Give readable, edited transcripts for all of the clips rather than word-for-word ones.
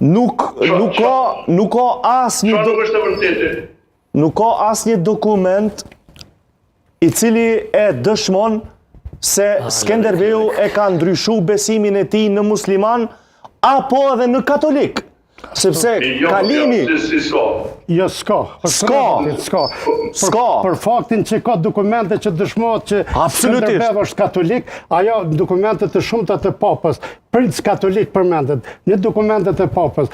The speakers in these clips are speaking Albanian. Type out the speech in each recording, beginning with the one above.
Nuk ka asnjë dokument i cili e dëshmon se Skenderbeu e ka ndryshu besimin e tij në musliman apo edhe në katolik. Sepse Kalini... Jo, s'ka. Për faktin që ka dokumente që dëshmohet që Skenderbeu është katolik, ajo dokumentet të shumta të papës, princ katolik përmendet, në dokumentet e papës.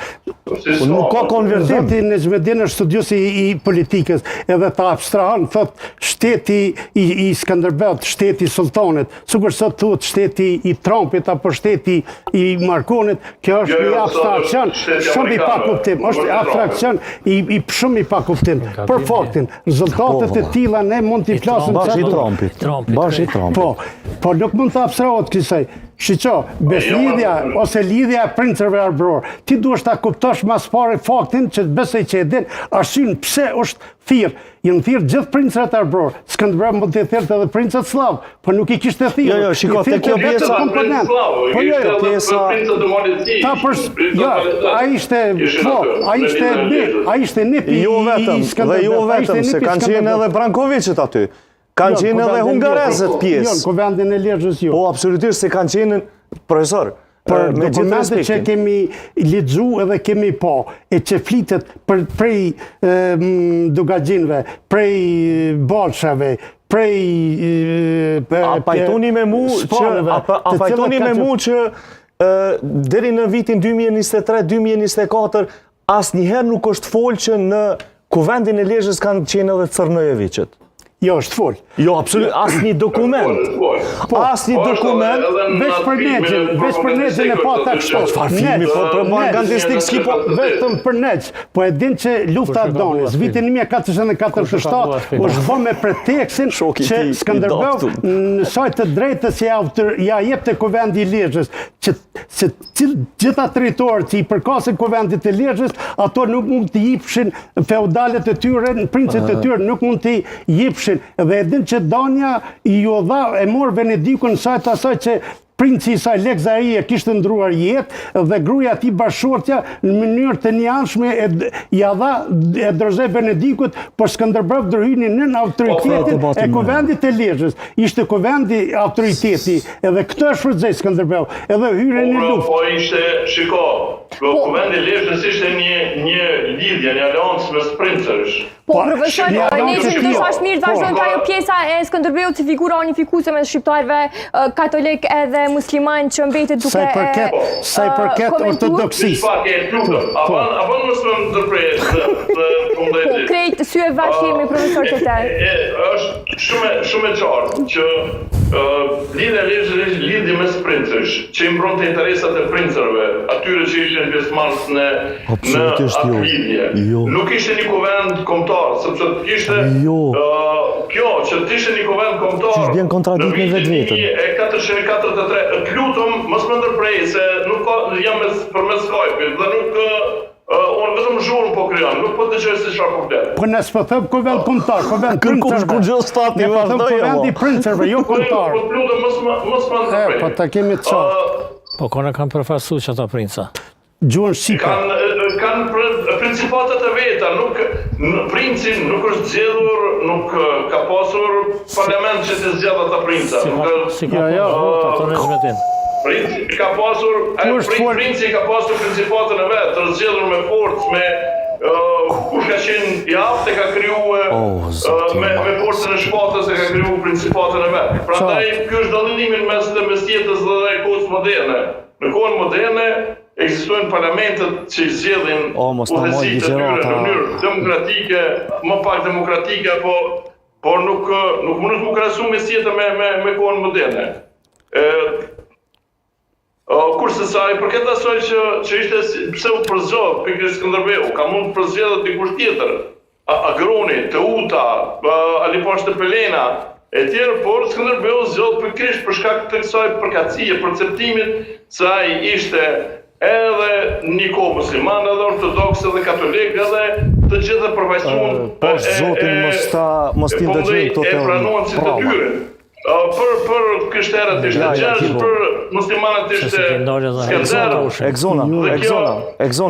Nuk ka konvertim. Zoti Nexhmedin është studiusi i politikës, edhe ta abstrahon, thot shteti i Skenderbeut, shteti i sultanit, sikur sot thuhet shteti i Trumpit apo shteti i Markonit, kjo është një abstraksion shumë i pakuptim, është abstraksion i shumë i pakuptim. Për faktin, rezultatet e tilla ne mund t'i flasim Bashi i Trumpit. Po nuk mund të abstrahohet kësaj. Shqo, beslidhja ose lidhja e princërve arbror, ti duhesh ta kuptosh mas pari faktin që besoj që e din arsyn pse është thirr. Janë thirr gjithë princërat arbror. Skenderbeu mund të thirrte edhe princët slav, po nuk i kishte thirrë. Jo, shiko, te kjo pjesa komponent. Po jo, pjesa. Ta për jo, ai ishte nipi. Jo vetëm, se kanë qenë edhe Brankovićit aty. Kanë qenë edhe hungarezët pjesë. Jo, në Kuvendin e Lezhës jo. Po, absolutisht se kanë qenë, profesor, për dokumentet që kemi lexu edhe kemi pa, e që flitet prej Dugagjinve, prej Balshave, prej... A pajtoni me mu që deri në vitin 2023-2024 asnjëherë nuk është folë që në Kuvendin e Lezhës kanë qenë edhe Cërnojevićët. Jo, është fol. Jo, absolutisht, asnjë dokument. Asnjë dokument, veç për negjën e pa ta kështu. Çfarë filmi propagandistik s'ki po vetëm për negj. Po e din që lufta e Donës, vitin 1447, është bërë me pretekstin që Skenderbeu në saj të drejtës ja jepte Kuvendi i Lezhës, që se gjitha territorët që i përkasin Kuvendit të Lezhës, ato nuk mund të jepshin feudalët e tyre, princët e tyre nuk mund të jepshin. Dhe e din që Dania i ju dha e mor Venedikun sajt asaj që princi i saj Lek Zaria kishte ndruar jetë dhe gruaja e tij bashortja në mënyrë të njanshme ja dha e dorëzoi Venedikut, por Skenderbeu ndryhini nën autoritetin e Kuvendit të Lezhës. Ishte Kuvendi autoriteti, edhe këtë e shfrytëzoi Skenderbeu, edhe hyre në luftë. Po ishte, shiko, Kuvendi i Lezhës ishte një lidhje, një aleancë mes princësh. Po, profesor, nesër do thash mirë të vazhdojmë ka jo pjesa e Skenderbeut si figura unifikuese mes shqiptarëve katolik edhe musliman që mbetet duke sa i përket ortodoksisë. Apo mos më ndërpres. Po, krejt sy e vash jemi profesor të tërë. Është shumë e qartë që lidhja e Lezhës është lidhje mes princësh, që i mbronte interesat e princërve, atyre që ishin pjesëmarrës në atë lidhje. Nuk ishte një kuvend kombëtar, sepse kishte kjo që të ishte një kuvend kombëtar. Që vjen kontradikt me vetvetën. 443. Të lutem, mos më ndërprej se nuk jam përmes Skype-it dhe nuk unë vetëm zhurmë po kryon, nuk po dëgjoj se çfarë po flet. Po ne s'po them kuvend kombëtar, kuvend princërve. Kërkush stati vazhdoi. Kuvend i princërve, jo kombëtar. Po lutem mos më ndërprej. Po ta kemi të qartë. Po kona kanë përfaqësuar që ata princa. Gjuhën shqipe. Kanë principatet e veta, nuk princin nuk është zgjedhur, nuk ka pasur parlament që të zgjedhë ata princa. Si ka vota të Nexhmedin. Princi ka pasur principatën e vet, të zgjedhur me forcë, me kush ka qenë i aftë ka krijuar me forcën e shpatës e ka krijuar principatën e vet. Prandaj ky është dallimi mes jetës dhe kohës moderne. Në kohën moderne ekzistojnë parlamentet që zgjedhin udhëheqësit e tyre në mënyrë demokratike, më pak demokratike, por nuk mundet më krahasu mes jetës me kohën moderne. Kurse sa i përket asaj që ishte pse u përzgjedh pikërisht Skenderbeu, ka mund të përzgjedhë dikush tjetër, Agroni, Teuta, Alipash Pelena, e tjerë, por Skenderbeu zgjodh pikërisht për shkak të kësaj përkatësie, perceptimit se ai ishte edhe një kohë musliman, edhe ortodoks, edhe katolik, edhe të gjithë përfaqësuar. Po zotin mos ti ndëgjoj këto e pranuan si të tyre. Për krishterët ishte Gjergj, për muslimanët ishte Skënder. Exona.